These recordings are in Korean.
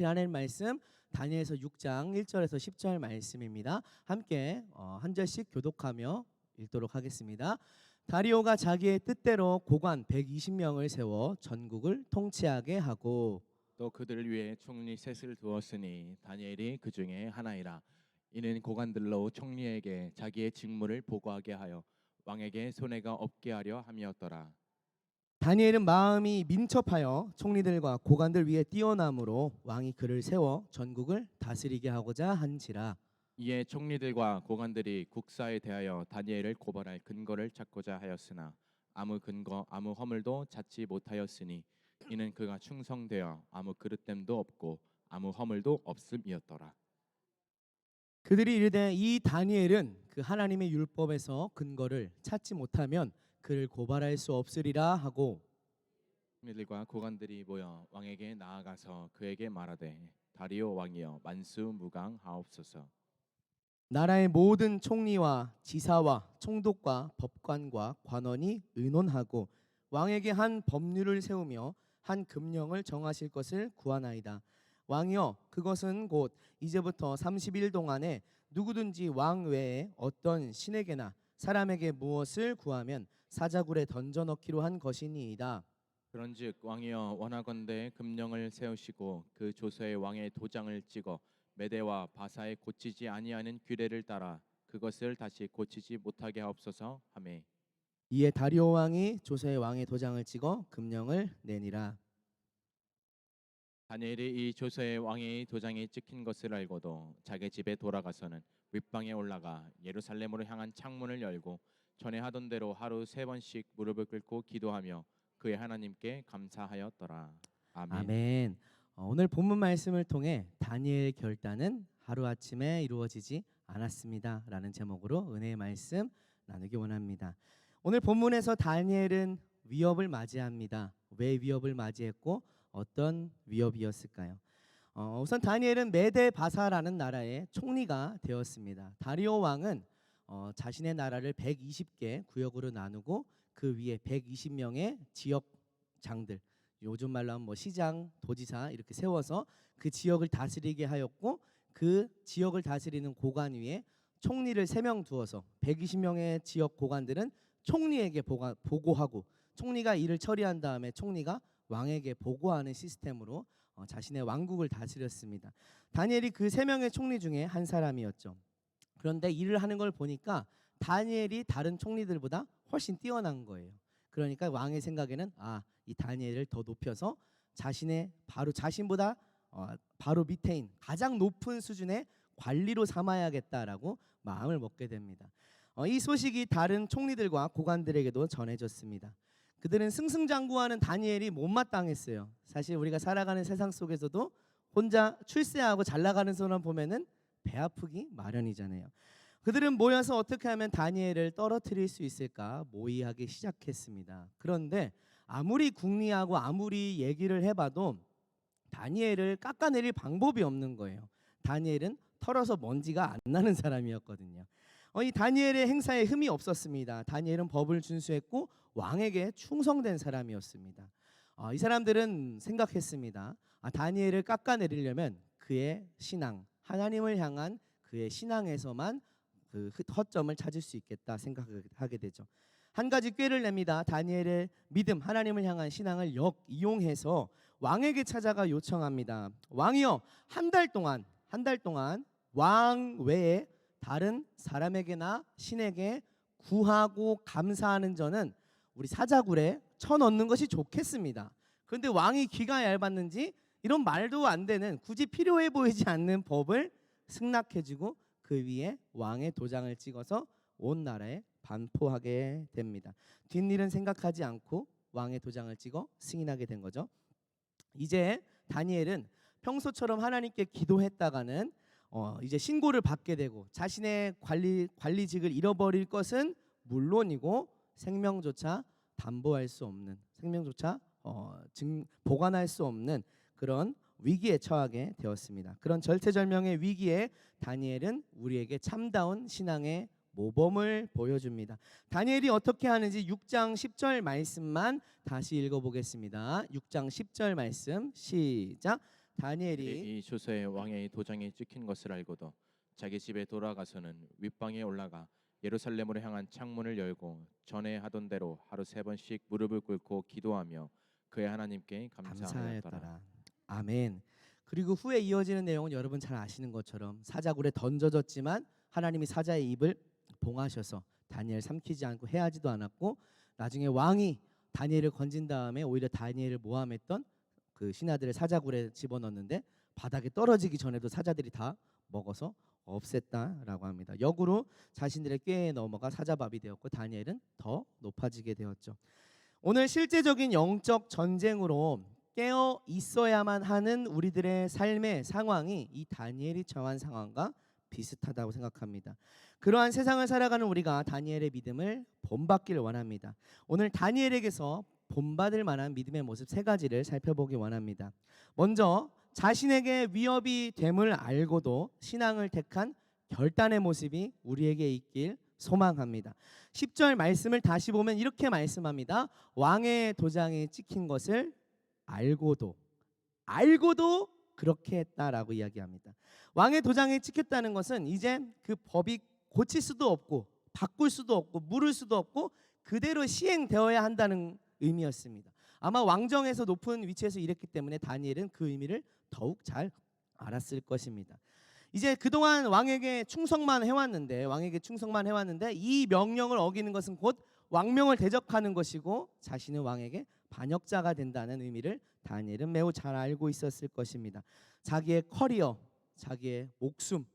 하나님 말씀 다니엘서 6장 1절에서 10절 말씀입니다. 함께 한 절씩 교독하며 읽도록 하겠습니다. 다리오가 자기의 뜻대로 고관 120명을 세워 전국을 통치하게 하고 또 그들을 위해 총리 셋을 두었으니 다니엘이 그 중에 하나이라. 이는 고관들로 총리에게 자기의 직무를 보고하게 하여 왕에게 손해가 없게 하려 함이었더라. 다니엘은 마음이 민첩하여 총리들과 고관들 위에 뛰어남으로 왕이 그를 세워 전국을 다스리게 하고자 한지라. 이에 총리들과 고관들이 국사에 대하여 다니엘을 고발할 근거를 찾고자 하였으나 아무 근거 아무 허물도 찾지 못하였으니 이는 그가 충성되어 아무 그릇됨도 없고 아무 허물도 없음이었더라. 그들이 이르되 이 다니엘은 그 하나님의 율법에서 근거를 찾지 못하면 그를 고발할 수 없으리라 하고 총리들과 고관들이 모여 왕에게 나아가서 그에게 말하되 다리오 왕이여 만수무강하옵소서. 나라의 모든 총리와 지사와 총독과 법관과 관원이 의논하고 왕에게 한 법률을 세우며 한 금령을 정하실 것을 구하나이다. 왕이여 그것은 곧 이제부터 30일 동안에 누구든지 왕 외에 어떤 신에게나 사람에게 무엇을 구하면 사자굴에 던져넣기로 한 것이니이다. 그런즉 왕이여 원하건대 금령을 세우시고 그 조서에 왕의 도장을 찍어 메대와 바사에 고치지 아니하는 규례를 따라 그것을 다시 고치지 못하게 하옵소서 하매 이에 다리오 왕이 조서에 왕의 도장을 찍어 금령을 내니라. 다니엘이 이 조서에 왕의 도장이 찍힌 것을 알고도 자기 집에 돌아가서는 윗방에 올라가 예루살렘으로 향한 창문을 열고 전에 하던 대로 하루 3번씩 무릎을 꿇고 기도하며 그의 하나님께 감사하였더라. 아멘. 아멘. 오늘 본문 말씀을 통해 다니엘 결단은 하루아침에 이루어지지 않았습니다 라는 제목으로 은혜의 말씀 나누기 원합니다. 오늘 본문에서 다니엘은 위협을 맞이합니다. 왜 위협을 맞이했고 어떤 위협이었을까요? 우선 다니엘은 메데 바사라는 나라의 총리가 되었습니다. 다리오 왕은 자신의 나라를 120개 구역으로 나누고 그 위에 120명의 지역장들, 요즘 말로 하면 시장, 도지사 이렇게 세워서 그 지역을 다스리게 하였고 그 지역을 다스리는 고관 위에 총리를 3명 두어서 120명의 지역 고관들은 총리에게 보고하고 총리가 일을 처리한 다음에 총리가 왕에게 보고하는 시스템으로 자신의 왕국을 다스렸습니다. 다니엘이 그 3명의 총리 중에 한 사람이었죠. 그런데 일을 하는 걸 보니까 다니엘이 다른 총리들보다 훨씬 뛰어난 거예요. 그러니까 왕의 생각에는 이 다니엘을 더 높여서 자신보다 바로 밑에인 가장 높은 수준의 관리로 삼아야겠다라고 마음을 먹게 됩니다. 이 소식이 다른 총리들과 고관들에게도 전해졌습니다. 그들은 승승장구하는 다니엘이 못마땅했어요. 사실 우리가 살아가는 세상 속에서도 혼자 출세하고 잘 나가는 사람 보면은 배 아프기 마련이잖아요. 그들은 모여서 어떻게 하면 다니엘을 떨어뜨릴 수 있을까 모의하기 시작했습니다. 그런데 아무리 궁리하고 아무리 얘기를 해봐도 다니엘을 깎아내릴 방법이 없는 거예요. 다니엘은 털어서 먼지가 안 나는 사람이었거든요. 이 다니엘의 행사에 흠이 없었습니다. 다니엘은 법을 준수했고 왕에게 충성된 사람이었습니다. 이 사람들은 생각했습니다. 다니엘을 깎아내리려면 그의 신앙, 하나님을 향한 그의 신앙에서만 그 허점을 찾을 수 있겠다 생각하게 되죠. 한 가지 꾀를 냅니다. 다니엘의 믿음, 하나님을 향한 신앙을 이용해서 왕에게 찾아가 요청합니다. 왕이여, 한 달 동안 왕 외에 다른 사람에게나 신에게 구하고 감사하는 저는 우리 사자굴에 쳐넣는 것이 좋겠습니다. 그런데 왕이 귀가 얇았는지 이런 말도 안 되는 굳이 필요해 보이지 않는 법을 승낙해주고 그 위에 왕의 도장을 찍어서 온 나라에 반포하게 됩니다. 뒷일은 생각하지 않고 왕의 도장을 찍어 승인하게 된 거죠. 이제 다니엘은 평소처럼 하나님께 기도했다가는 이제 신고를 받게 되고 자신의 관리직을 잃어버릴 것은 물론이고 생명조차 담보할 수 없는, 생명조차 보관할 수 없는 그런 위기에 처하게 되었습니다. 그런 절체절명의 위기에 다니엘은 우리에게 참다운 신앙의 모범을 보여줍니다. 다니엘이 어떻게 하는지 6장 10절 말씀만 다시 읽어보겠습니다. 6장 10절 말씀 시작. 다니엘이 이 조서에 왕의 도장이 찍힌 것을 알고도 자기 집에 돌아가서는 윗방에 올라가 예루살렘으로 향한 창문을 열고 전에 하던 대로 하루 3번씩 무릎을 꿇고 기도하며 그의 하나님께 감사하였더라. 감사하였더라. 아멘. 그리고 후에 이어지는 내용은 여러분 잘 아시는 것처럼 사자굴에 던져졌지만 하나님이 사자의 입을 봉하셔서 다니엘 삼키지 않고 해하지도 않았고, 나중에 왕이 다니엘을 건진 다음에 오히려 다니엘을 모함했던 그 신하들을 사자굴에 집어넣는데 바닥에 떨어지기 전에도 사자들이 다 먹어서 없앴다라고 합니다. 역으로 자신들의 꾀에 넘어가 사자밥이 되었고 다니엘은 더 높아지게 되었죠. 오늘 실제적인 영적 전쟁으로 깨어 있어야만 하는 우리들의 삶의 상황이 이 다니엘이 처한 상황과 비슷하다고 생각합니다. 그러한 세상을 살아가는 우리가 다니엘의 믿음을 본받기를 원합니다. 오늘 다니엘에게서 본받을 만한 믿음의 모습 3가지를 살펴보기 원합니다. 먼저 자신에게 위협이 됨을 알고도 신앙을 택한 결단의 모습이 우리에게 있길 소망합니다. 10절 말씀을 다시 보면 이렇게 말씀합니다. 왕의 도장이 찍힌 것을 알고도 그렇게 했다라고 이야기합니다. 왕의 도장이 찍혔다는 것은 이제 그 법이 고칠 수도 없고 바꿀 수도 없고 물을 수도 없고 그대로 시행되어야 한다는 의미였습니다. 아마 왕정에서 높은 위치에서 일했기 때문에 다니엘은 그 의미를 더욱 잘 알았을 것입니다. 이제 그동안 왕에게 충성만 해왔는데 이 명령을 어기는 것은 곧 왕명을 대적하는 것이고 자신은 왕에게 반역자가 된다는 의미를 다니엘은 매우 잘 알고 있었을 것입니다. 자기의 커리어, 자기의 목숨,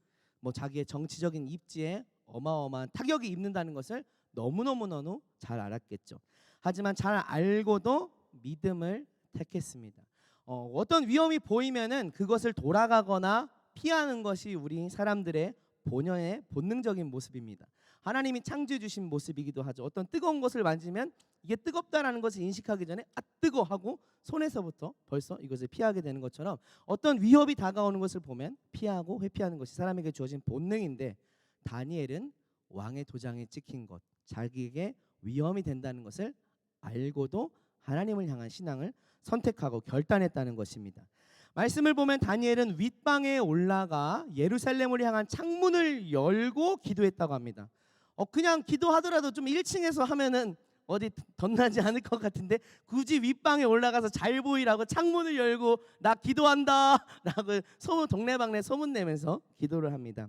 자기의 정치적인 입지에 어마어마한 타격이 입는다는 것을 너무너무 잘 알았겠죠. 하지만 잘 알고도 믿음을 택했습니다. 어떤 위험이 보이면은 그것을 돌아가거나 피하는 것이 우리 사람들의 본연의 본능적인 모습입니다. 하나님이 창조해 주신 모습이기도 하죠. 어떤 뜨거운 것을 만지면 이게 뜨겁다라는 것을 인식하기 전에 뜨거 하고 손에서부터 벌써 이것을 피하게 되는 것처럼 어떤 위협이 다가오는 것을 보면 피하고 회피하는 것이 사람에게 주어진 본능인데, 다니엘은 왕의 도장에 찍힌 것, 자기에게 위험이 된다는 것을 알고도 하나님을 향한 신앙을 선택하고 결단했다는 것입니다. 말씀을 보면 다니엘은 윗방에 올라가 예루살렘을 향한 창문을 열고 기도했다고 합니다. 그냥 기도하더라도 좀 1층에서 하면은 어디 덧나지 않을 것 같은데 굳이 윗방에 올라가서 잘 보이라고 창문을 열고 나 기도한다 라고 동네방네 소문내면서 기도를 합니다.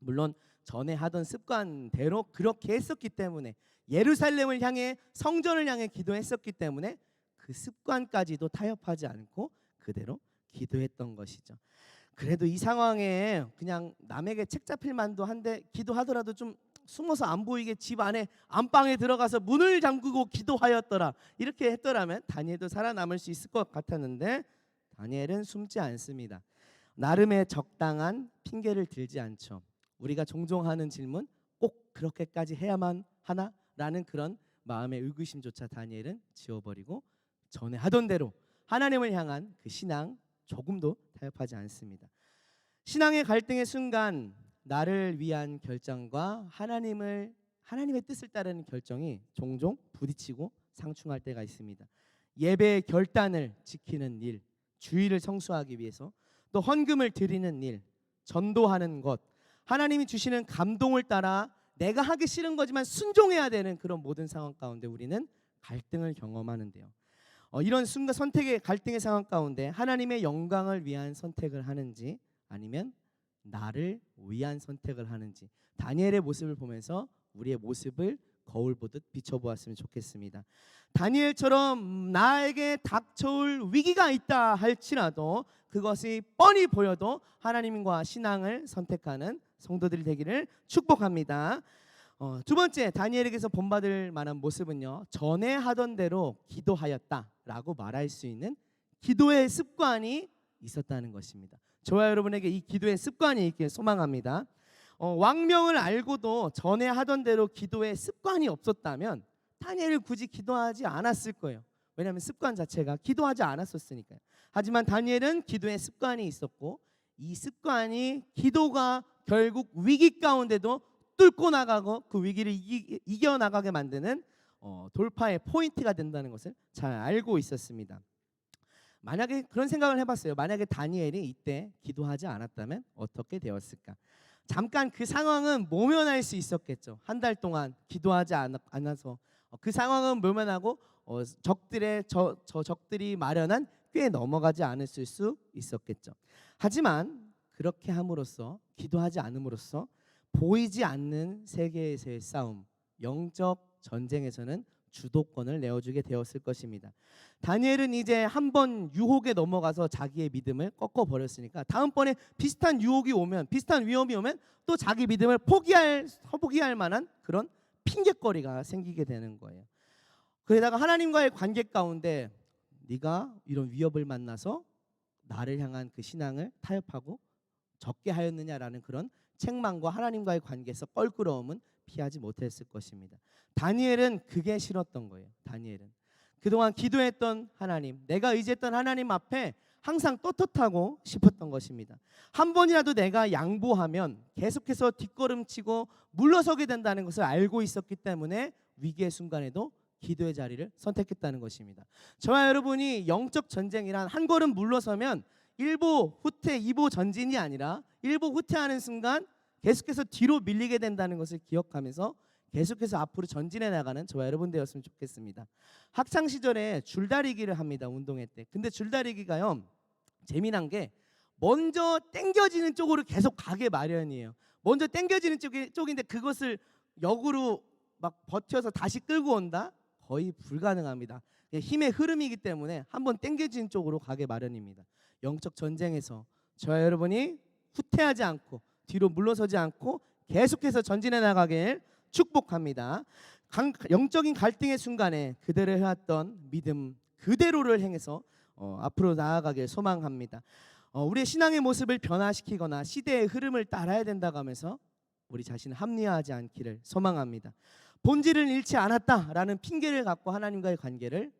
물론 전에 하던 습관대로 그렇게 했었기 때문에, 예루살렘을 향해 성전을 향해 기도했었기 때문에 그 습관까지도 타협하지 않고 그대로 기도했던 것이죠. 그래도 이 상황에 그냥 남에게 책 잡힐 만도 한데 기도하더라도 좀 숨어서 안 보이게 집 안에 안방에 들어가서 문을 잠그고 기도하였더라, 이렇게 했더라면 다니엘도 살아남을 수 있을 것 같았는데 다니엘은 숨지 않습니다. 나름의 적당한 핑계를 들지 않죠. 우리가 종종 하는 질문, 꼭 그렇게까지 해야만 하나? 라는 그런 마음의 의구심조차 다니엘은 지워버리고 전에 하던 대로 하나님을 향한 그 신앙 조금도 타협하지 않습니다. 신앙의 갈등의 순간 나를 위한 결정과 하나님의 뜻을 따르는 결정이 종종 부딪히고 상충할 때가 있습니다. 예배의 결단을 지키는 일, 주의를 성수하기 위해서, 또 헌금을 드리는 일, 전도하는 것, 하나님이 주시는 감동을 따라 내가 하기 싫은 거지만 순종해야 되는 그런 모든 상황 가운데 우리는 갈등을 경험하는데요. 이런 순간 선택의 갈등의 상황 가운데 하나님의 영광을 위한 선택을 하는지 아니면 나를 위한 선택을 하는지, 다니엘의 모습을 보면서 우리의 모습을 거울 보듯 비춰보았으면 좋겠습니다. 다니엘처럼 나에게 닥쳐올 위기가 있다 할지라도 그것이 뻔히 보여도 하나님과 신앙을 선택하는 성도들이 되기를 축복합니다. 두 번째, 다니엘에게서 본받을 만한 모습은요, 전에 하던 대로 기도하였다라고 말할 수 있는 기도의 습관이 있었다는 것입니다. 저와 여러분에게 이 기도의 습관이 있길 소망합니다. 왕명을 알고도 전에 하던 대로 기도의 습관이 없었다면 다니엘을 굳이 기도하지 않았을 거예요. 왜냐하면 습관 자체가 기도하지 않았었으니까요. 하지만 다니엘은 기도의 습관이 있었고, 이 습관이 기도가 결국 위기 가운데도 뚫고 나가고 그 위기를 이겨나가게 만드는 돌파의 포인트가 된다는 것을 잘 알고 있었습니다. 만약에 그런 생각을 해봤어요. 만약에 다니엘이 이때 기도하지 않았다면 어떻게 되었을까? 잠깐 그 상황은 모면할 수 있었겠죠. 한 달 동안 기도하지 않아서 그 상황은 모면하고 저 적들이 마련한 꽤 넘어가지 않았을 수 있었겠죠. 하지만 그렇게 함으로써 기도하지 않음으로써 보이지 않는 세계에서의 싸움, 영적 전쟁에서는 주도권을 내어주게 되었을 것입니다. 다니엘은 이제 한 번 유혹에 넘어가서 자기의 믿음을 꺾어버렸으니까 다음번에 비슷한 유혹이 오면, 비슷한 위험이 오면 또 자기 믿음을 포기할 만한 그런 핑계거리가 생기게 되는 거예요. 그러다가 하나님과의 관계 가운데 네가 이런 위협을 만나서 나를 향한 그 신앙을 타협하고 적게 하였느냐라는 그런 책망과 하나님과의 관계에서 껄끄러움은 피하지 못했을 것입니다. 다니엘은 그게 싫었던 거예요. 다니엘은 그동안 기도했던 하나님, 내가 의지했던 하나님 앞에 항상 떳떳하고 싶었던 것입니다. 한 번이라도 내가 양보하면 계속해서 뒷걸음치고 물러서게 된다는 것을 알고 있었기 때문에 위기의 순간에도 기도의 자리를 선택했다는 것입니다. 저와 여러분이 영적 전쟁이란 한 걸음 물러서면 1보 후퇴 2보 전진이 아니라 1보 후퇴하는 순간 계속해서 뒤로 밀리게 된다는 것을 기억하면서 계속해서 앞으로 전진해 나가는 저와 여러분 되었으면 좋겠습니다. 학창 시절에 줄다리기를 합니다. 운동회 때. 근데 줄다리기가요, 재미난 게 먼저 당겨지는 쪽으로 계속 가게 마련이에요. 먼저 당겨지는 쪽인데 그것을 역으로 막 버텨서 다시 끌고 온다? 거의 불가능합니다. 힘의 흐름이기 때문에 한번 당겨지는 쪽으로 가게 마련입니다. 영적 전쟁에서 저와 여러분이 후퇴하지 않고 뒤로 물러서지 않고 계속해서 전진해 나가길 축복합니다. 영적인 갈등의 순간에 그대로 해왔던 믿음 그대로를 행해서 앞으로 나아가길 소망합니다. 우리의 신앙의 모습을 변화시키거나 시대의 흐름을 따라야 된다고 하면서 우리 자신을 합리화하지 않기를 소망합니다. 본질을 잃지 않았다라는 핑계를 갖고 하나님과의 관계를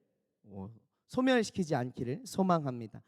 소멸시키지 않기를 소망합니다.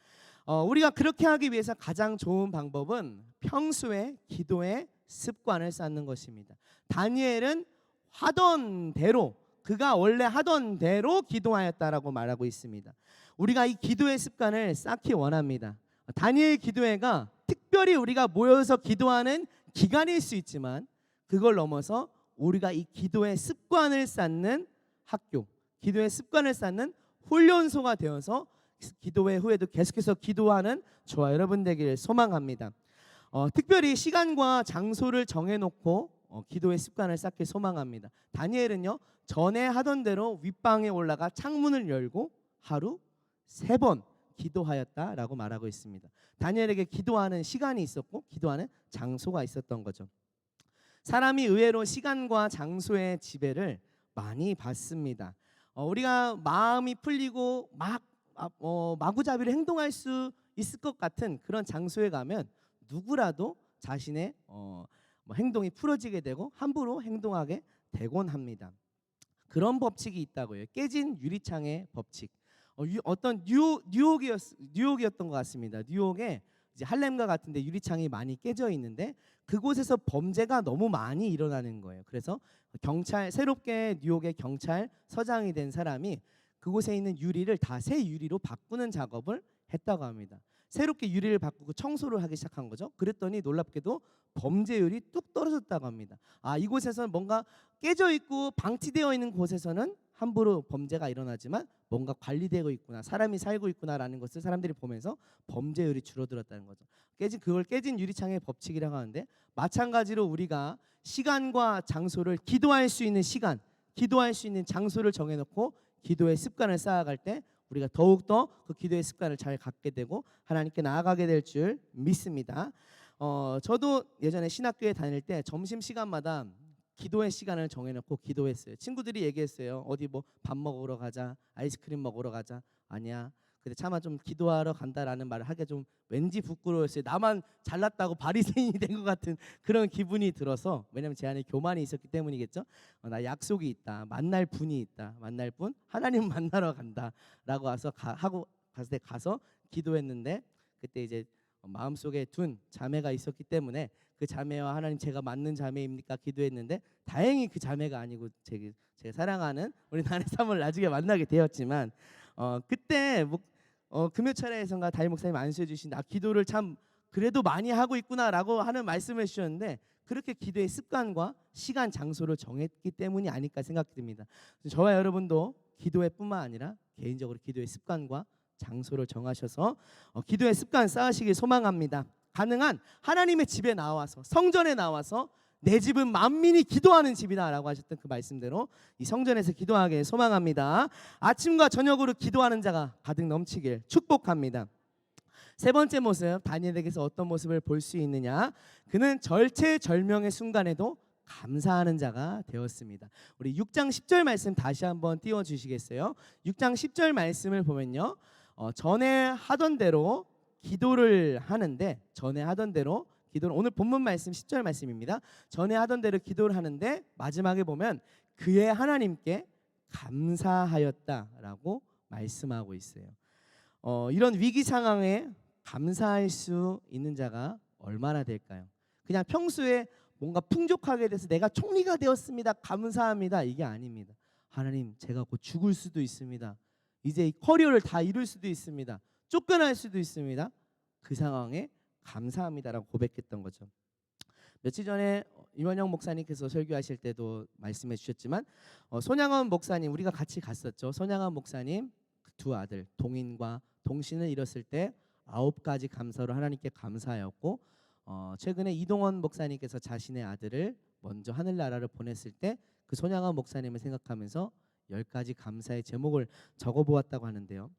우리가 그렇게 하기 위해서 가장 좋은 방법은 평소에 기도의 습관을 쌓는 것입니다. 다니엘은 하던 대로, 그가 원래 하던 대로 기도하였다라고 말하고 있습니다. 우리가 이 기도의 습관을 쌓기 원합니다. 다니엘 기도회가 특별히 우리가 모여서 기도하는 기간일 수 있지만 그걸 넘어서 우리가 이 기도의 습관을 쌓는 학교, 기도의 습관을 쌓는 훈련소가 되어서 기도회 후에도 계속해서 기도하는 저와 여러분 되기를 소망합니다. 특별히 시간과 장소를 정해놓고 기도의 습관을 쌓길 소망합니다. 다니엘은요, 전에 하던 대로 윗방에 올라가 창문을 열고 하루 3번 기도하였다라고 말하고 있습니다. 다니엘에게 기도하는 시간이 있었고 기도하는 장소가 있었던 거죠. 사람이 의외로 시간과 장소의 지배를 많이 받습니다. 우리가 마음이 풀리고 마구잡이로 행동할 수 있을 것 같은 그런 장소에 가면 누구라도 자신의 행동이 풀어지게 되고 함부로 행동하게 되곤 합니다. 그런 법칙이 있다고요. 깨진 유리창의 법칙. 어떤 뉴욕이었던 것 같습니다. 뉴욕에 이제 할렘과 같은데 유리창이 많이 깨져 있는데 그곳에서 범죄가 너무 많이 일어나는 거예요. 그래서 새롭게 뉴욕의 경찰서장이 된 사람이 그곳에 있는 유리를 다 새 유리로 바꾸는 작업을 했다고 합니다. 새롭게 유리를 바꾸고 청소를 하기 시작한 거죠. 그랬더니 놀랍게도 범죄율이 뚝 떨어졌다고 합니다. 이곳에서 뭔가 깨져 있고 방치되어 있는 곳에서는 함부로 범죄가 일어나지만 뭔가 관리되고 있구나, 사람이 살고 있구나라는 것을 사람들이 보면서 범죄율이 줄어들었다는 거죠. 그걸 깨진 유리창의 법칙이라고 하는데, 마찬가지로 우리가 시간과 장소를 기도할 수 있는 시간, 기도할 수 있는 장소를 정해놓고 기도의 습관을 쌓아갈 때 우리가 더욱더 그 기도의 습관을 잘 갖게 되고 하나님께 나아가게 될 줄 믿습니다. 저도 예전에 신학교에 다닐 때 점심시간마다 기도의 시간을 정해놓고 기도했어요. 친구들이 얘기했어요. 어디 뭐 밥 먹으러 가자, 아이스크림 먹으러 가자. 아니야. 근데 차마 좀 기도하러 간다라는 말을 하기가 좀 왠지 부끄러웠어요. 나만 잘났다고 바리새인이 된 것 같은 그런 기분이 들어서, 왜냐면 제 안에 교만이 있었기 때문이겠죠. 나 약속이 있다, 만날 분이 있다, 만날 분 하나님 만나러 간다라고 갔을 때 가서 기도했는데, 그때 이제 마음속에 둔 자매가 있었기 때문에 그 자매와 하나님 제가 맞는 자매입니까 기도했는데, 다행히 그 자매가 아니고 제가 사랑하는 우리 나의 사모를 나중에 만나게 되었지만 그때 금요 차례에선가 다임 목사님 안수해 주신 기도를 참 그래도 많이 하고 있구나라고 하는 말씀을 주셨는데 그렇게 기도의 습관과 시간 장소를 정했기 때문이 아닐까 생각이 듭니다. 저와 여러분도 기도의 뿐만 아니라 개인적으로 기도의 습관과 장소를 정하셔서 기도의 습관 쌓으시길 소망합니다. 가능한 하나님의 집에 나와서 성전에 나와서 내 집은 만민이 기도하는 집이다라고 하셨던 그 말씀대로 이 성전에서 기도하길 소망합니다. 아침과 저녁으로 기도하는 자가 가득 넘치길 축복합니다. 세 번째 모습, 다니엘에게서 어떤 모습을 볼 수 있느냐? 그는 절체절명의 순간에도 감사하는 자가 되었습니다. 우리 6장 10절 말씀 다시 한번 띄워 주시겠어요? 6장 10절 말씀을 보면요. 전에 하던 대로 기도를 하는데 오늘 본문 말씀 10절 말씀입니다. 전에 하던 대로 기도를 하는데 마지막에 보면 그의 하나님께 감사하였다라고 말씀하고 있어요. 이런 위기 상황에 감사할 수 있는 자가 얼마나 될까요? 그냥 평소에 뭔가 풍족하게 돼서 내가 총리가 되었습니다. 감사합니다. 이게 아닙니다. 하나님, 제가 곧 죽을 수도 있습니다. 이제 이 커리어를 다 잃을 수도 있습니다. 쫓겨날 수도 있습니다. 그 상황에 감사합니다라고 고백했던 거죠. 며칠 전에 임원영 목사님께서 설교하실 때도 말씀해 주셨지만 손양원 목사님 우리가 같이 갔었죠. 손양원 목사님 두 아들 동인과 동신을 잃었을 때 9가지 감사로 하나님께 감사하였고 최근에 이동원 목사님께서 자신의 아들을 먼저 하늘나라를 보냈을 때 그 손양원 목사님을 생각하면서 10가지 감사의 제목을 적어보았다고 하는데요.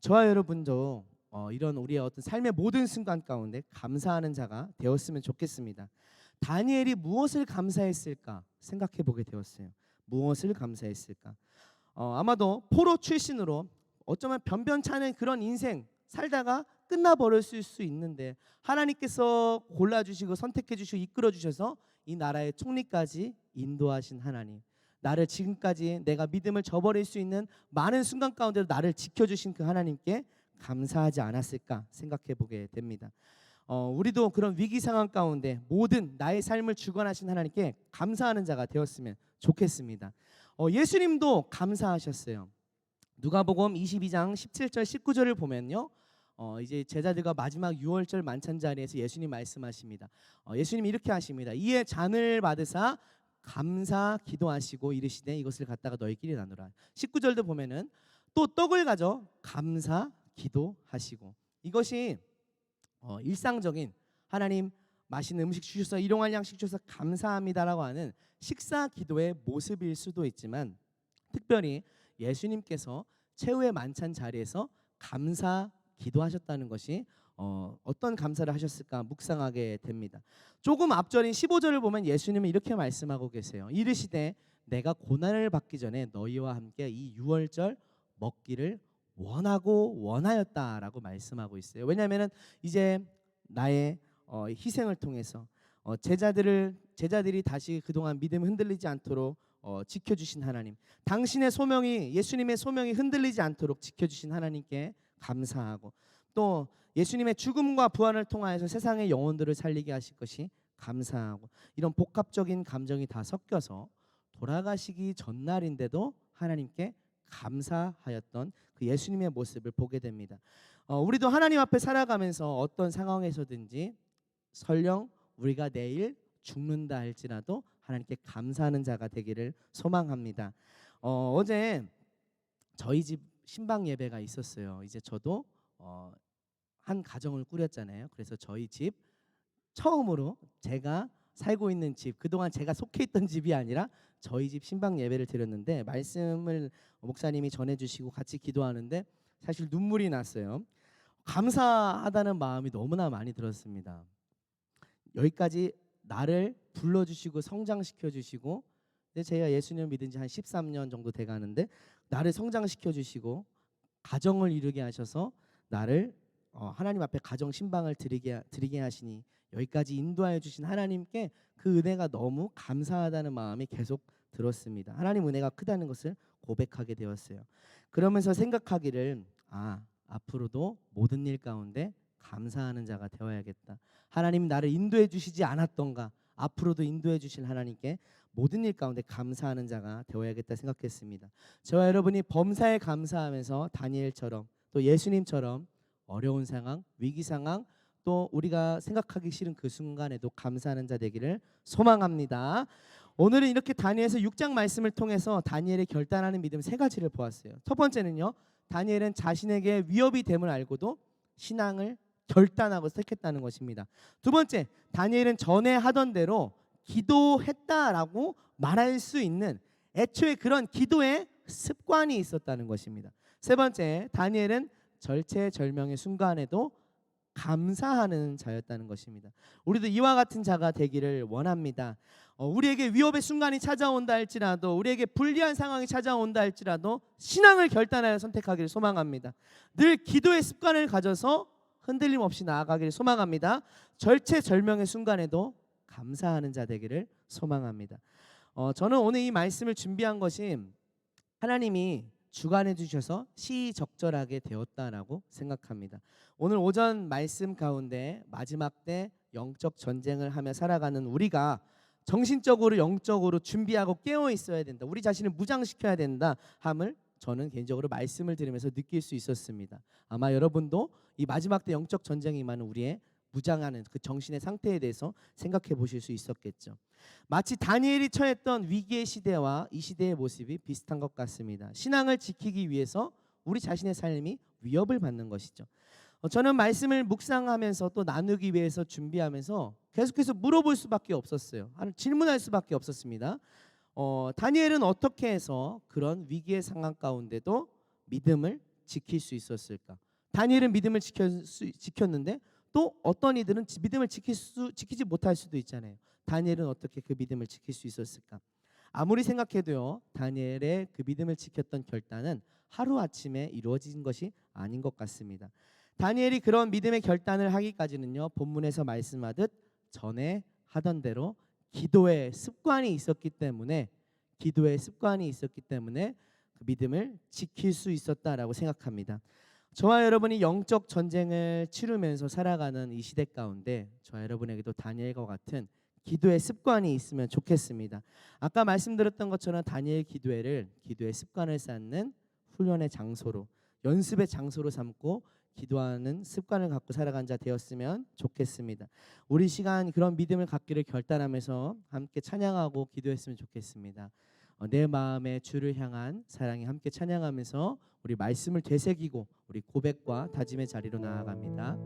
저와 여러분도 이런 우리의 어떤 삶의 모든 순간 가운데 감사하는 자가 되었으면 좋겠습니다. 다니엘이 무엇을 감사했을까 생각해 보게 되었어요. 무엇을 감사했을까? 아마도 포로 출신으로 어쩌면 변변찮은 그런 인생 살다가 끝나버릴 수 있는데 하나님께서 골라주시고 선택해주시고 이끌어주셔서 이 나라의 총리까지 인도하신 하나님, 나를 지금까지 내가 믿음을 저버릴 수 있는 많은 순간 가운데도 나를 지켜주신 그 하나님께 감사하지 않았을까 생각해 보게 됩니다. 우리도 그런 위기 상황 가운데 모든 나의 삶을 주관하신 하나님께 감사하는 자가 되었으면 좋겠습니다. 예수님도 감사하셨어요. 누가복음 22장 17절 19절을 보면요. 이제 제자들과 마지막 유월절 만찬 자리에서 예수님 말씀하십니다. 예수님이 이렇게 하십니다. 이에 잔을 받으사 감사 기도하시고 이르시되 이것을 갖다가 너희끼리 나누라. 19절도 보면은 또 떡을 가져 감사 기도하시고 이것이 일상적인 하나님 맛있는 음식 주셔서 일용할 양식 주셔서 감사합니다라고 하는 식사 기도의 모습일 수도 있지만 특별히 예수님께서 최후의 만찬 자리에서 감사 기도하셨다는 것이 어떤 감사를 하셨을까 묵상하게 됩니다. 조금 앞절인 15절을 보면 예수님은 이렇게 말씀하고 계세요. 이르시되 내가 고난을 받기 전에 너희와 함께 이 유월절 먹기를 원하고 원하였다라고 말씀하고 있어요. 왜냐하면 이제 나의 희생을 통해서 제자들이 다시 그동안 믿음이 흔들리지 않도록 지켜주신 하나님, 당신의 소명이 예수님의 소명이 흔들리지 않도록 지켜주신 하나님께 감사하고 또 예수님의 죽음과 부활을 통하여서 세상의 영혼들을 살리게 하실 것이 감사하고 이런 복합적인 감정이 다 섞여서 돌아가시기 전날인데도 하나님께 감사하였던 그 예수님의 모습을 보게 됩니다. 우리도 하나님 앞에 살아가면서 어떤 상황에서든지 설령 우리가 내일 죽는다 할지라도 하나님께 감사하는 자가 되기를 소망합니다. 어제 저희 집 신방 예배가 있었어요. 이제 저도 한 가정을 꾸렸잖아요. 그래서 저희 집 처음으로 제가 살고 있는 집, 그동안 제가 속해 있던 집이 아니라 저희 집 신방 예배를 드렸는데 말씀을 목사님이 전해주시고 같이 기도하는데 사실 눈물이 났어요. 감사하다는 마음이 너무나 많이 들었습니다. 여기까지 나를 불러주시고 성장시켜주시고 제가 예수님을 믿은 지 한 13년 정도 돼가는데 나를 성장시켜주시고 가정을 이루게 하셔서 나를 하나님 앞에 가정 신방을 드리게 하시니 여기까지 인도하여 주신 하나님께 그 은혜가 너무 감사하다는 마음이 계속 들었습니다. 하나님 은혜가 크다는 것을 고백하게 되었어요. 그러면서 생각하기를 앞으로도 모든 일 가운데 감사하는 자가 되어야겠다. 하나님 나를 인도해 주시지 않았던가 앞으로도 인도해 주실 하나님께 모든 일 가운데 감사하는 자가 되어야겠다 생각했습니다. 저와 여러분이 범사에 감사하면서 다니엘처럼 또 예수님처럼 어려운 상황, 위기 상황, 또 우리가 생각하기 싫은 그 순간에도 감사하는 자 되기를 소망합니다. 오늘은 이렇게 다니엘서 6장 말씀을 통해서 다니엘의 결단하는 믿음 세 가지를 보았어요. 첫 번째는요, 다니엘은 자신에게 위협이 됨을 알고도 신앙을 결단하고 택했다는 것입니다. 두 번째, 다니엘은 전에 하던 대로 기도했다라고 말할 수 있는 애초에 그런 기도의 습관이 있었다는 것입니다. 세 번째, 다니엘은 절체절명의 순간에도 감사하는 자였다는 것입니다. 우리도 이와 같은 자가 되기를 원합니다. 우리에게 위협의 순간이 찾아온다 할지라도, 우리에게 불리한 상황이 찾아온다 할지라도 신앙을 결단하여 선택하기를 소망합니다. 늘 기도의 습관을 가져서 흔들림 없이 나아가기를 소망합니다. 절체절명의 순간에도 감사하는 자 되기를 소망합니다. 저는 오늘 이 말씀을 준비한 것이 하나님이 주관해 주셔서 시적절하게 되었다라고 생각합니다. 오늘 오전 말씀 가운데 마지막 때 영적 전쟁을 하며 살아가는 우리가 정신적으로 영적으로 준비하고 깨어 있어야 된다, 우리 자신을 무장시켜야 된다 함을 저는 개인적으로 말씀을 들으면서 느낄 수 있었습니다. 아마 여러분도 이 마지막 때 영적 전쟁이 임하는 우리의 무장하는 그 정신의 상태에 대해서 생각해 보실 수 있었겠죠. 마치 다니엘이 처했던 위기의 시대와 이 시대의 모습이 비슷한 것 같습니다. 신앙을 지키기 위해서 우리 자신의 삶이 위협을 받는 것이죠. 저는 말씀을 묵상하면서 또 나누기 위해서 준비하면서 계속해서 물어볼 수밖에 없었어요. 질문할 수밖에 없었습니다. 다니엘은 어떻게 해서 그런 위기의 상황 가운데도 믿음을 지킬 수 있었을까? 다니엘은 믿음을 지켰는데 또 어떤 이들은 믿음을 지키지 못할 수도 있잖아요. 다니엘은 어떻게 그 믿음을 지킬 수 있었을까? 아무리 생각해도요, 다니엘의 그 믿음을 지켰던 결단은 하루아침에 이루어진 것이 아닌 것 같습니다. 다니엘이 그런 믿음의 결단을 하기까지는요, 본문에서 말씀하듯 전에 하던 대로 기도의 습관이 있었기 때문에 그 믿음을 지킬 수 있었다라고 생각합니다. 저와 여러분이 영적 전쟁을 치르면서 살아가는 이 시대 가운데 저와 여러분에게도 다니엘과 같은 기도의 습관이 있으면 좋겠습니다. 아까 말씀드렸던 것처럼 다니엘 기도의 습관을 쌓는 훈련의 장소로, 연습의 장소로 삼고 기도하는 습관을 갖고 살아간 자 되었으면 좋겠습니다. 우리 시간 그런 믿음을 갖기를 결단하면서 함께 찬양하고 기도했으면 좋겠습니다. 내 마음의 주를 향한 사랑이 함께 찬양하면서 우리 말씀을 되새기고 우리 고백과 다짐의 자리로 나아갑니다.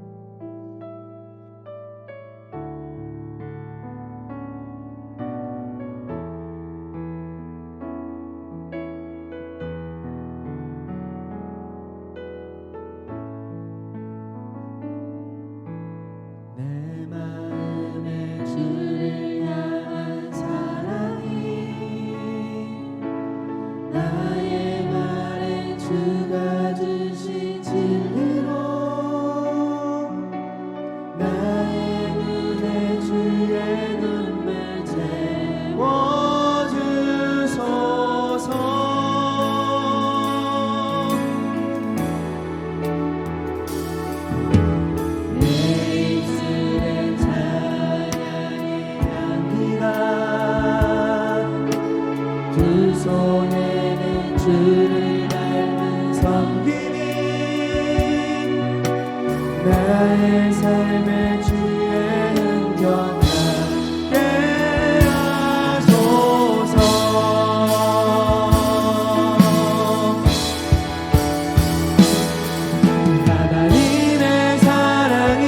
내 마음의 주를 향한 사랑이 나의 말에 주가 주신 진리로 나의 눈에 주의 눈물 채워주소서. 손에는 주를 닮은 섬김이 나의 삶의 주의 흔적 함께 하소서. 하나님의 사랑이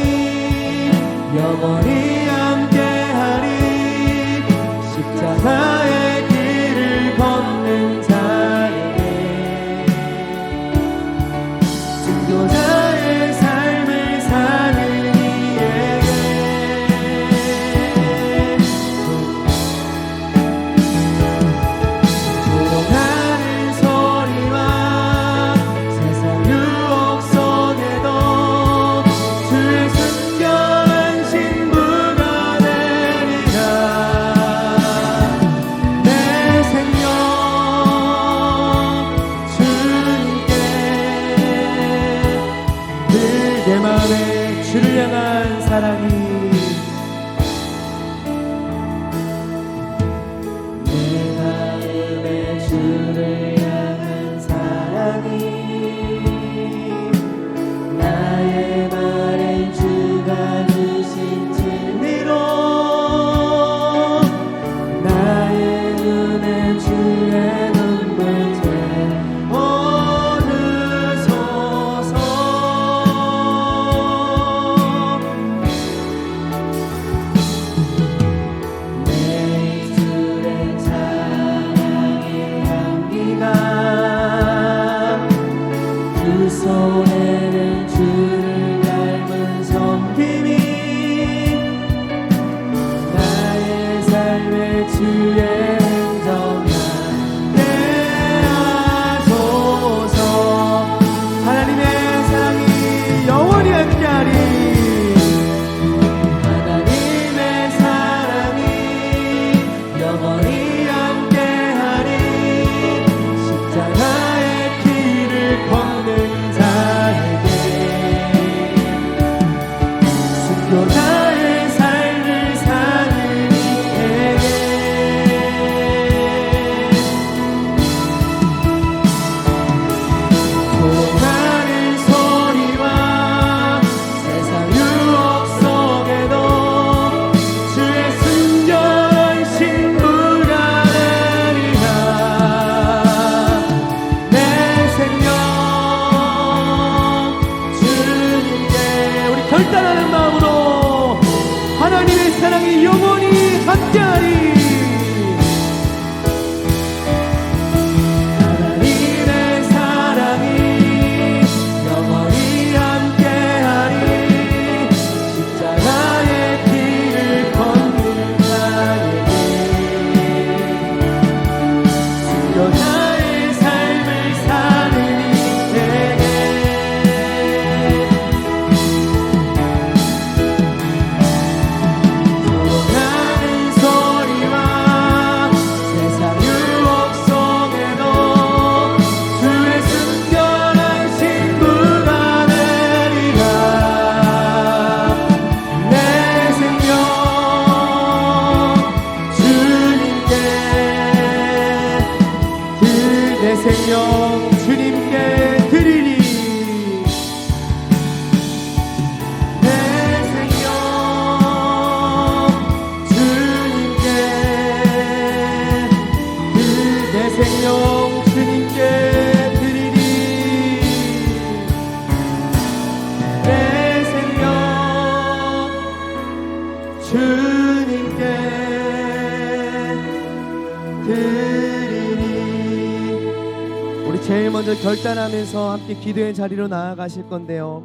영원히 함께하리. 십자가의 걷는 자에게 증거자의 삶을 사는 이에게 조롱하는 소리와 세상 유혹 속에도 주의 숨겨진 신부가 주의 행정 함께 하소서. 하나님의 사랑이 영원히 함께하리. 하나님의 사랑이 영원히 함께하리. 십자가의 길을 걷는 자에게 순교자의 삶을 사는 이에게 조용하는 소리와 세상 유혹 속에도 주의 순결하신 불안하리라. 내 생명 주님께 우리 결단하는 마음으로 하나님의 사랑이 영원히 함께하리. 하나님의 사랑이 영원히 함께하리. 십자가의 길을 걷는 자에게 순교자의 삶을 사는 이에게 조용하는 소리와 세상 유혹 속에도 주의 순결하신 불안하리라. 내 생명 주님께 내 생명 주님께 드리리. 내 생명 주님께 내 생명 주님께 드리리. 내 생명 주님께 드리리. 우리 제일 먼저 결단하면서 함께 기도의 자리로 나아가실 건데요,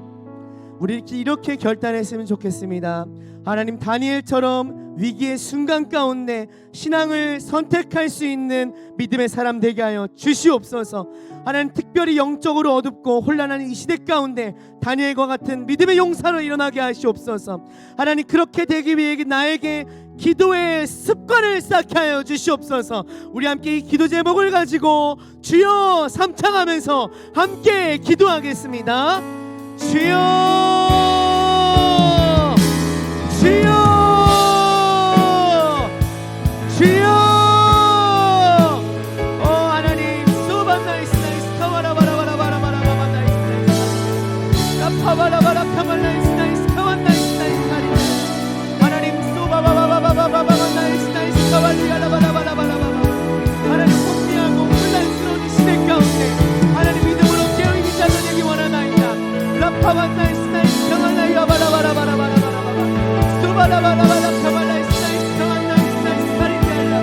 우리 이렇게 결단했으면 좋겠습니다. 하나님, 다니엘처럼 위기의 순간 가운데 신앙을 선택할 수 있는 믿음의 사람 되게 하여 주시옵소서. 하나님, 특별히 영적으로 어둡고 혼란한 이 시대 가운데 다니엘과 같은 믿음의 용사로 일어나게 하시옵소서. 하나님, 그렇게 되기 위해 나에게 기도의 습관을 쌓게 하여 주시옵소서. 우리 함께 이 기도 제목을 가지고 주여 삼창하면서 함께 기도하겠습니다. 주여, 주여, 주여. 오 하나님, 수반나이스 나이스 카와라바라바라바라바라 나이스 나이스 라파바라바라 카발나이스 나이스 카완나이스 나이스 하리. 하나님, 수바바바바바바바 나이스 나이스 카발리라바라바라바라바라. 하나님, 혼미하고 혼란스러운 이 시대 가운데 하나님 믿음으로 깨어있는 자들 되기 원하나이다. 라파반나이스 나이스 카발라이야 바라바라바라바라바라 수바라바라바라 카발나이스 나이스 카완나이스 나이스 하리리알라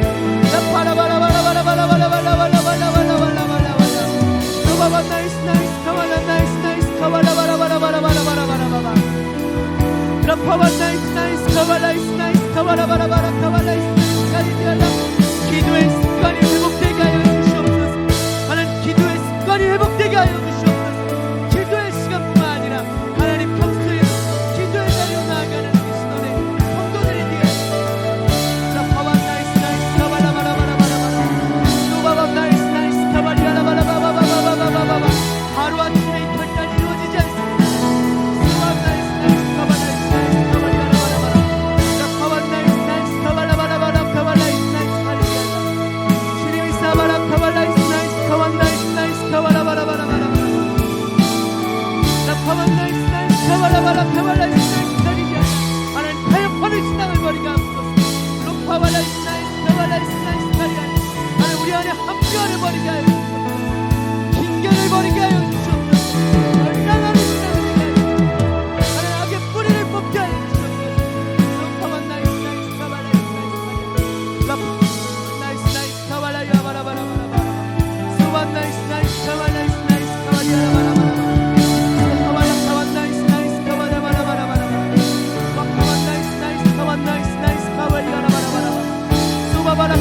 라파라바라바라바라바라바라바라바라바라바라바라 수바반나이스 나이스 카발라나이스 나이스 카발라바라바라바라바라바라바라 라파반나이스 나이스 카발라이스 나이스 카발라바라바라 카발라이스 나이스 하리리알라. 기도의 습관이 회복되게 하여 주시옵소서. 하나님, 기도의 습관이 회복되게 하여 주시옵소서. 기도의 시간뿐만 아니라 하나님 평소에 기도의 자리로 나아가는 우리 신원의 성도들이 되게 라파반나이스 나이스 카발라바라바라바라바라 수바반 나이스 나이스 카발리라바라바바바바바바바바. 하루아침에 이 결단이 이루어지지 않습니다. 수바반 나이스 나이스 카발라이스 나이스 카발리라바라바라 라파반 나이스 나이스 카발라바라바라 카발라이스 나이스 하리리알라. 주님이 사바라 카발라이스 나이스 카완 나이스 나이스 카발라바라바라바라 라파반 나이스 나이스 카발라바라 카발라이스 나이스 하리리알라. 하나님, 타협하는 신앙을 버리게 하소서. 로파발라이스 나이스 카발라이스 나이스 하리리알라. 하나님, 우리 안에 합교를 버리게 하여 주시옵소서. 핑계를 버리게 하여 주시옵소서. 열량하는 신앙을 버리게 하여 주시옵소서. 하나님, 악의 뿌리를 뽑게 하여 주시옵소서. 로파반 나이스 나이스 카발라이스 나이스 하리리알라. 라파 나이스 나이스 카발라이야 바라바라바라바라 수반 나이스 나이스 카발라이스 나이스 카발리라바라바라 카발라 카반 나이스 나이스 카발라바라바라바라 카반 나이스 나이스 카반 나이스 나이스 카발리라바라바라 수바바라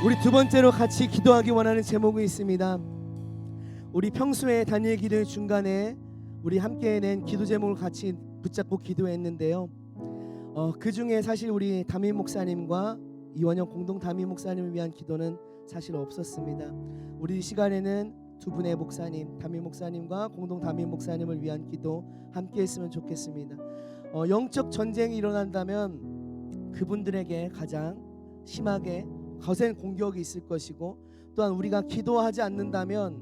우리 두 번째로 같이 기도하기 원하는 제목이 있습니다. 우리 평소에 다니엘 기도의 중간에 우리 함께 낸 기도 제목을 같이 붙잡고 기도했는데요. 그 중에 사실 우리 담임 목사님과 이원영 공동 담임 목사님을 위한 기도는 사실 없었습니다. 우리 시간에는 두 분의 목사님, 담임 목사님과 공동 담임 목사님을 위한 기도 함께 했으면 좋겠습니다. 영적 전쟁이 일어난다면 그분들에게 가장 심하게 거센 공격이 있을 것이고, 또한 우리가 기도하지 않는다면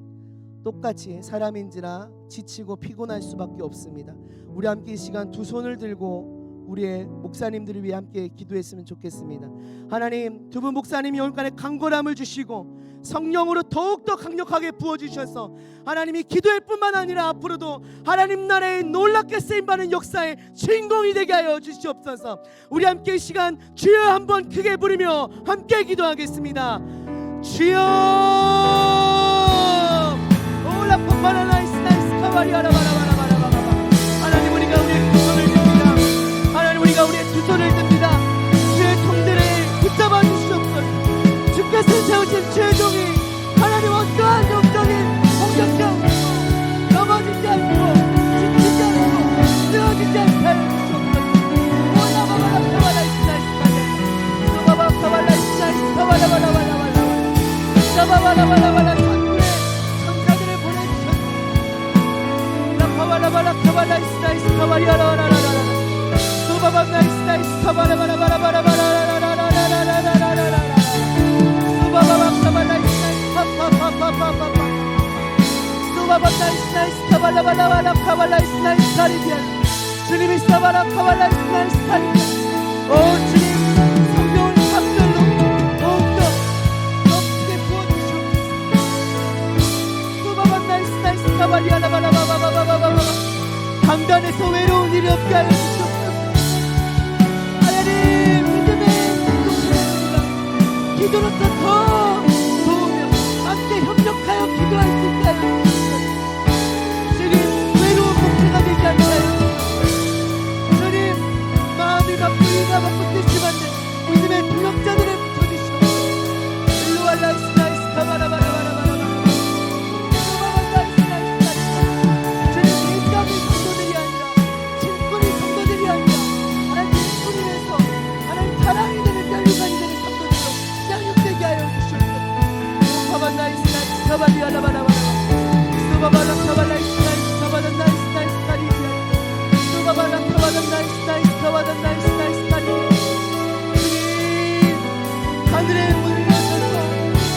똑같이 사람인지라 지치고 피곤할 수밖에 없습니다. 우리 함께 이 시간 두 손을 들고 우리의 목사님들을 위해 함께 기도했으면 좋겠습니다. 하나님, 두 분 목사님이 오늘까지 강건함을 주시고 성령으로 더욱더 강력하게 부어주셔서 하나님이 기도할 뿐만 아니라 앞으로도 하나님 나라의 놀랍게 쓰임받는 역사의 주인공이 되게 하여 주시옵소서. 우리 함께 이 시간 주여 한번 크게 부르며 함께 기도하겠습니다. 주여 하나님, 우리가 우리의 두 손을 듭니다. 하나님, 우리가 우리의 두 손을 듭니다. 주의 통들을 붙잡아 주시옵소서. 주께서 세우신 주의 종이 하나님 어떠한 영적인 공격적 넘어지지 않고 지치지 않고 쓰러지지 않게 하여 주시옵소서. 천사들을 주님이 사바라 카발라 이스나이스 타리비아. 오 주님, 성경을 답들로 더욱더 넘치게 부어주시옵소서. 수바바 나이스 나이스 강단에서 외로운 일이 없게 하여 주시옵소서. 하나님 믿음의 행동을 기도로서 더 도우며 함께 협력하여 기도할 수 있게 하여 주시옵소서. 주님 외로운 목표가 되지 않게 하여 주시옵소서. 주님 마음이 바쁘고 이가 바쁘고 뜻이 맞는 믿음의 동역자들을 붙여주시옵소서. 일로와 라이스 라이스 가바라바라바라바라 사랑이 되는 혈류관이 되는 성도들로 양육되게 하여 주시옵소서. 가발 나이스 나이스 가발이 알아바라바라 소바바라 가발 나이스 나이스 가발은 나이스 나이스 가리비야 소바바라 가발은 나이스 나이스 가발은 나이스 나이스 가리비야 주님 하늘의 문을 열어서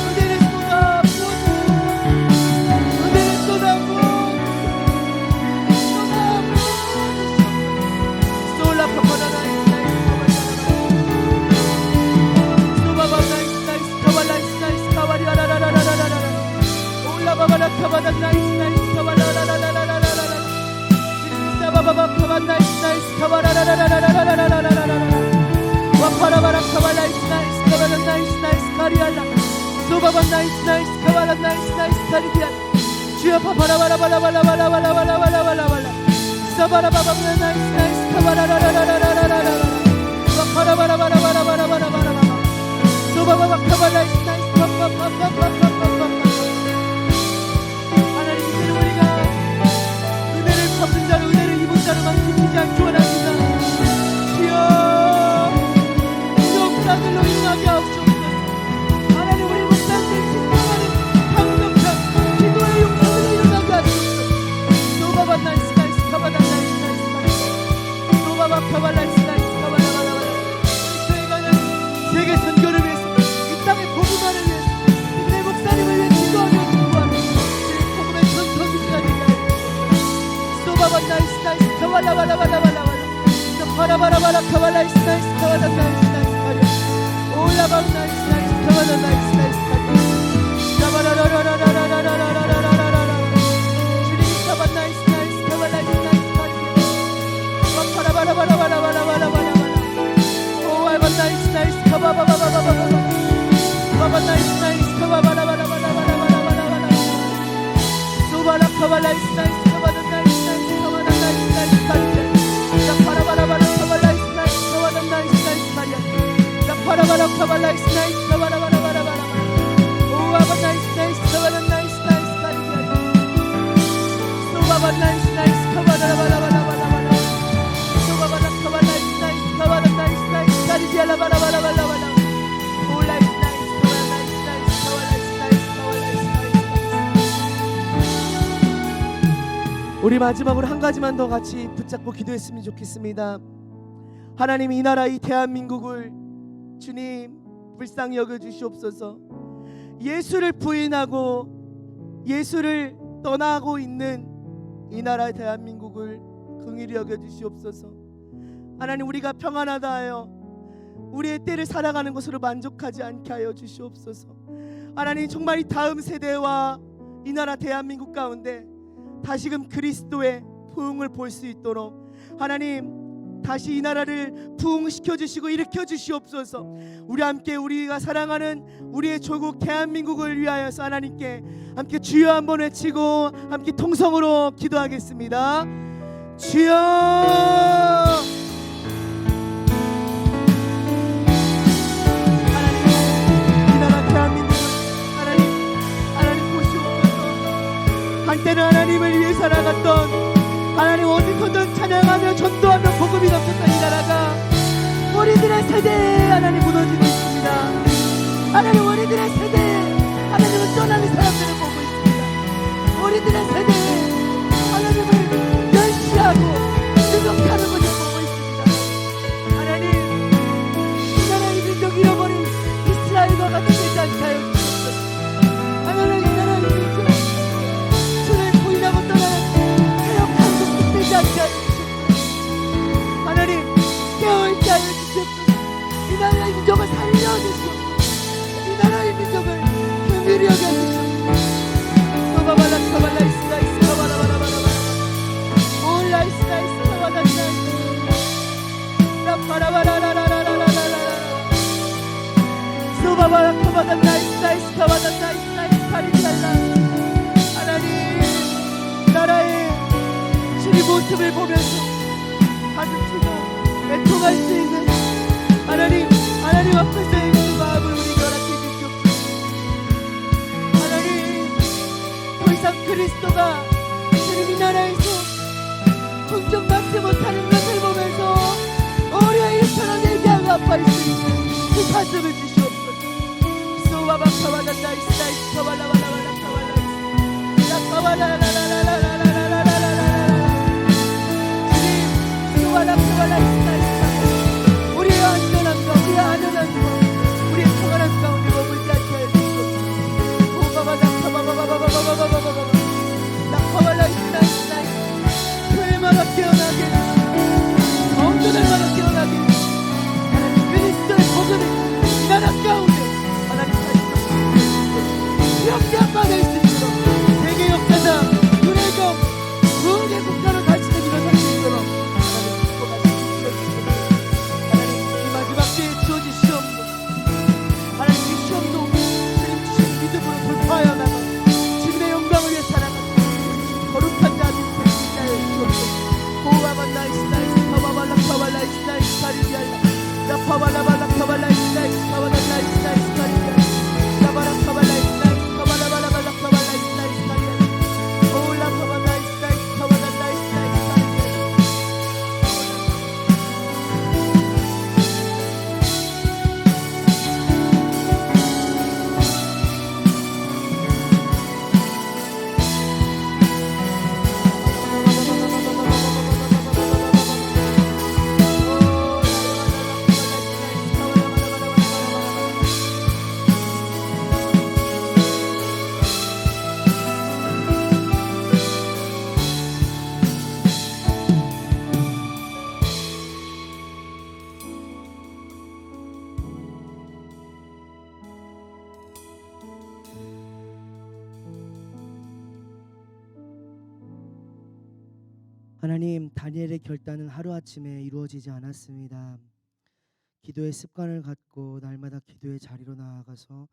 은혜를 쏟아 부어주시옵소서. 은혜를 쏟아 부어주시옵소서. 쏟아 부어주시옵소서. 솔라 파파라 나이스 바바라 카바다 나이스 나이스 카바라라라라라라라라 사바바바 카바 나이스 나이스 카바라라라라라라라라라라 와파라바라 카바 나이스 나이스 카바다 나이스 나이스 카리알라 소바바 나이스 나이스 카바라 나이스 나이스 카리비안 주여 파파라바라바라바라바라바라바라바라바라 사바라바바 나이스 나이스 카바라라라라라라라라라 와파라바라바라바라바라바라바라 소바바바 카바 나이스 나이스 파파파파파파파파 갚은 자로 은혜를 입은 자로만 지키지 않기 원합니다. 주여 목사들로 인하게 하옵소서. 하나님 우리 목사들 진정하는 강력한 기도의 용사들로 일어나게 하옵소서. 노바바 나이스 나이스 카바다 나이스 나이스 나이스 노바바 카바 나이스 나이스 카바라바라바라 우리 교회가 세계 선교를 위해서 이 땅의 복음화를 위해서 내 목사님을 위해 기도하며 기도하며 복음의 전성기가 되게 하옵소서. 바바 나이스 나이스 카발라발라발라발라발라 파라바라바라 카발라이스 나이스 카발라 나이스 나이스 카리아 올라바 나이스 나이스 카발라 나이스 나이스 카리아 라바라라라라라라라라라라라라 주님 카발 나이스 나이스 카발라이스 나이스 카리아 파라바라바라바라바라바라바라 오알바 나이스 나이스 카바바바바바바바 바바 나이스 나이스 카바바라바라바라바라바라바라 소바라 카발라이스 나이스 카바다 나이스 파라바라바라 카발라이스 나이스 카바라 나이스 나이스 카리아 파라바라 카발라이스 나이스 카바라바라바라바라 오아바 나이스 나이스 카바라 나이스 나이스 카리아 소바바 나이스 나이스 카바라바라바라바라 소바바라 카발라이스 나이스 카바라 나이스 나이스 카리아 라바라바라바라바라 오 나이스 나이스 카바라 나이스 나이스 카발라이스 나이스 카발라이스 나이스 우리 마지막으로 한 가지만 더 같이 붙잡고 기도했으면 좋겠습니다. 하나님 이 나라 이 대한민국을 주님 불쌍히 여겨주시옵소서. 예수를 부인하고 예수를 떠나고 있는 이 나라 대한민국을 긍휼히 여겨주시옵소서. 하나님 우리가 평안하다 하여 우리의 때를 살아가는 것으로 만족하지 않게 하여 주시옵소서. 하나님 정말 이 다음 세대와 이 나라 대한민국 가운데 다시금 그리스도의 부흥을 볼 수 있도록 하나님 다시 이 나라를 부흥시켜 주시고 일으켜 주시옵소서. 우리 함께 우리가 사랑하는 우리의 조국 대한민국을 위하여서 하나님께 함께 주여 한번 외치고 함께 통성으로 기도하겠습니다. 주여 하나님 이 나라 대한민국을 하나님 보시옵소서. 한때는 하나님을 위해 살아갔던 하나님 어디서든 찬양하며 전도하며 복음이 넘쳤던 이 나라가 우리들의 세대에 하나님 무너지고 있습니다. 하나님 우리들의 세대에 하나님을 떠나는 사람들을 보고 있습니다. 우리들의 세대에 하나님을 멸시하고 능욕하는 것을 보고 있습니다. 하나님 이 나라의 민족 잃어버린 이스라엘과 같이 되지 않게 하여 주옵소서. 하나님 이 나라의 민족 주를 부인하고 떠나는 되지 않게 하여 주옵소서. 하나님 깨어있게 하여 주옵소서. 이 나라의 민족을 살려주옵소서. 이 나라의 민족을 긍휼히 여겨 주옵소서. 소바발라 카발라 이스라엘 그리스도가 주님 이 나라에서 긍정받지 못하는 것을 보면서 우리의 일처럼 얘기하고 아파 있으니 그 가슴을 주시옵소서. 소와바카와다나이스나이스 카발라발라발라카발라이스 라카발라라라라라라라라라라라 주님 소와라카발라이스나이스 우리의 안전함과 우리의 안전함과 우리의 평안함 가운데 머물지 않게 하여 주시옵소서. 오바바다카바바바바바바바바바바 라카발라이스나이스나이스 교회마다 깨어나게 해주시고 성도들마다 깨어나게 해주시고 하나님 그리스도의 복음이 이 나라 가운데 하나님 기억되어 받을 수 있도록 세계 역사상 유래경 부흥의 국가로 다시 일어날 수 있도록 하나님 축복하시고 주시옵소서. 하나님 이 마지막 때에 주어진 시험도 하나님 이 시험도 주님 주신 믿음으로 돌파하여 나가 주님의 영광을 위해 살아가는 거룩한 자들 되시게 주옵소서. 보아발라이스나이스 카바발라카발라이스나이스 카리비알라 라파발라발라카발라이스나이스 카바발라이스나이스 카리비알라 라바라카발라이스나이스 카발라발라발라카발라이스나이스 카리비알라 오라카발라이스나이스 카발라이스나이스 카리비알라 하나님, 다니엘의 결단은 하루아침에 이루어지지 않았습니다. 기도의 습관을 갖고 날마다 기도의 자리로 나아가서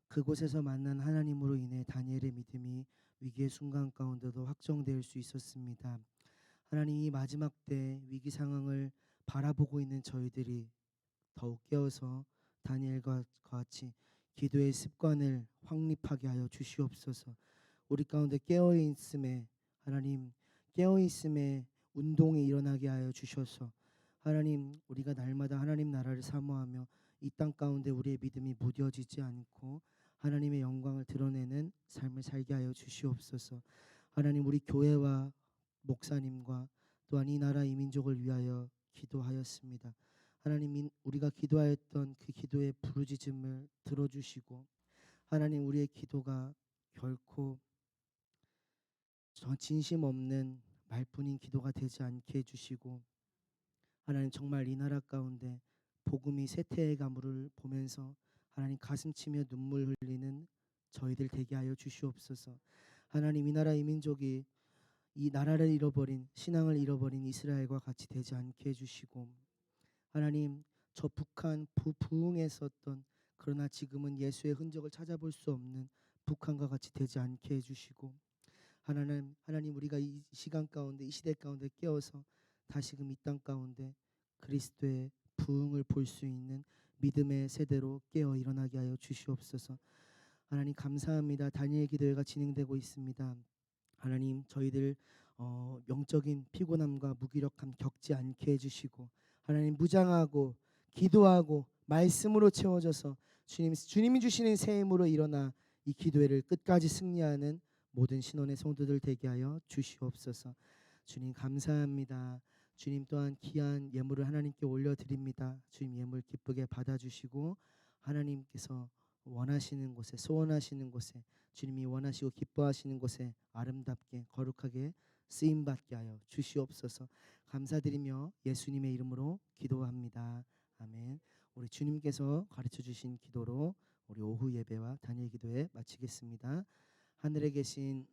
그곳에서 만난 하나님으로 인해 다니엘의 믿음이 위기의 순간 가운데도 확정될 수 있었습니다. 하나님, 이 마지막 때 위기 상황을 바라보고 있는 저희들이 더욱 깨어서 다니엘과 같이 기도의 습관을 확립하게 하여 주시옵소서. 우리 가운데 깨어있음에 하나님, 깨어있음에 운동이 일어나게 하여 주셔서 하나님, 우리가 날마다 하나님 나라를 사모하며 이 땅 가운데 우리의 믿음이 무뎌지지 않고 하나님의 영광을 드러내는 삶을 살게 하여 주시옵소서. 하나님, 우리 교회와 목사님과 또한 이 나라 이 민족을 위하여 기도하였습니다. 하나님, 우리가 기도하였던 그 기도의 부르짖음을 들어주시고 하나님, 우리의 기도가 결코 진심 없는 말뿐인 기도가 되지 않게 해주시고 하나님, 정말 이 나라 가운데 복음이 쇠퇴해 가물을 보면서 하나님 가슴 치며 눈물 흘리는 저희들 되게 하여 주시옵소서. 하나님, 이 나라 이 민족이 이 나라를 잃어버린 신앙을 잃어버린 이스라엘과 같이 되지 않게 해주시고 하나님, 저 북한 부흥에 썼던 그러나 지금은 예수의 흔적을 찾아볼 수 없는 북한과 같이 되지 않게 해주시고 하나님 우리가 이 시간 가운데 이 시대 가운데 깨어서 다시금 이 땅 가운데 그리스도의 부흥을 볼 수 있는 믿음의 세대로 깨어 일어나게 하여 주시옵소서. 하나님, 감사합니다. 다니엘 기도회가 진행되고 있습니다. 하나님, 저희들 영적인 피곤함과 무기력함 겪지 않게 해주시고 하나님, 무장하고 기도하고 말씀으로 채워져서 주님이 주시는 새 힘으로 일어나 이 기도회를 끝까지 승리하는 모든 신원의 성도들 되게 하여 주시옵소서. 주님, 감사합니다. 주님, 또한 귀한 예물을 하나님께 올려드립니다. 주님, 예물 기쁘게 받아주시고 하나님께서 원하시는 곳에, 소원하시는 곳에, 주님이 원하시고 기뻐하시는 곳에 아름답게 거룩하게 쓰임받게 하여 주시옵소서. 감사드리며 예수님의 이름으로 기도합니다. 아멘. 우리 주님께서 가르쳐주신 기도로 우리 오후 예배와 다니엘 기도회 마치겠습니다. 하늘에 계신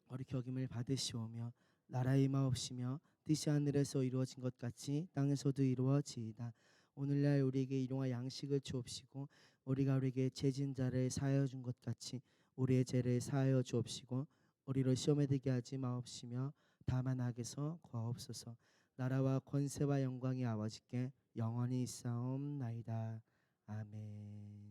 거룩히 여김을 받으시오며 나라의 임하옵시며 뜻이 하늘에서 이루어진 것 같이 땅에서도 이루어지이다. 오늘날 우리에게 일용할 양식을 주옵시고 우리가 우리에게 죄진 자를 사하여 준 것 같이 우리의 죄를 사하여 주옵시고 우리를 시험에 들게 하지 마옵시며 다만 악에서 구하옵소서. 나라와 권세와 영광이 아버지께 영원히 있사옵나이다. 아멘.